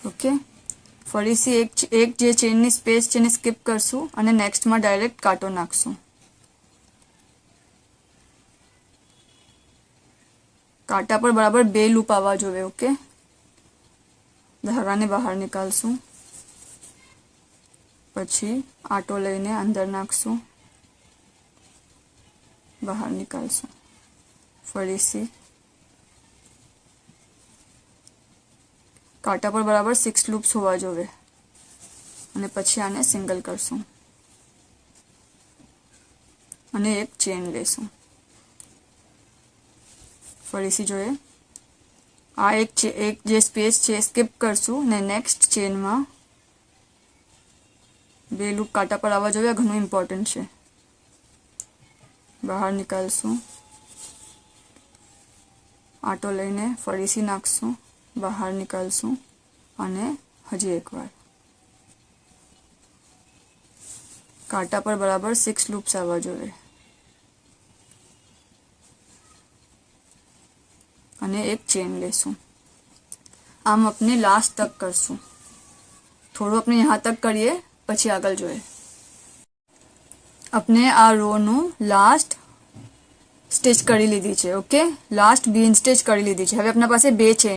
Okay, ફરીથી એક જે ચેનની સ્પેસ છે એને સ્કીપ કરશું અને નેક્સ્ટમાં ડાયરેક્ટ કાંટો નાખશું. કાંટા પર બરાબર 2 લૂપ આવવા જોઈએ. ઓકે, ધાગાને બહાર નીકાળશું, પછી આટો લઈને અંદર નાખશું, બહાર નીકાળશું. ફરીથી કાંટા પર બરાબર 6 લૂપ્સ હોવા જોઈએ અને પછી આને સિંગલ કરશું અને એક ચેન લેશું. ફરીથી જોઈએ, આ એક જે સ્પેસ છે સ્કીપ કરશું ને નેક્સ્ટ ચેનમાં 2 લૂપ કાંટા પર આવવા જોઈએ. ઘણું ઇમ્પોર્ટન્ટ છે. બહાર નીકાળશું, આટો લઈને ફરીથી નાખશું, બહાર નીકાળશું અને હજી એકવાર કાંટા પર બરાબર 6 લૂપ્સ આવવા જોઈએ અને એક ચેન લેશું. આમ अपने लास्ट तक करશું. થોડું આપણે यहाँ तक કરીએ પછી આગળ જોઈએ. આપણે આ રો નું લાસ્ટ સ્ટિચ કરી લીધી છે. ઓકે, લાસ્ટ બીન સ્ટિચ કરી લીધી છે. હવે આપણા પાસે 2 ચેન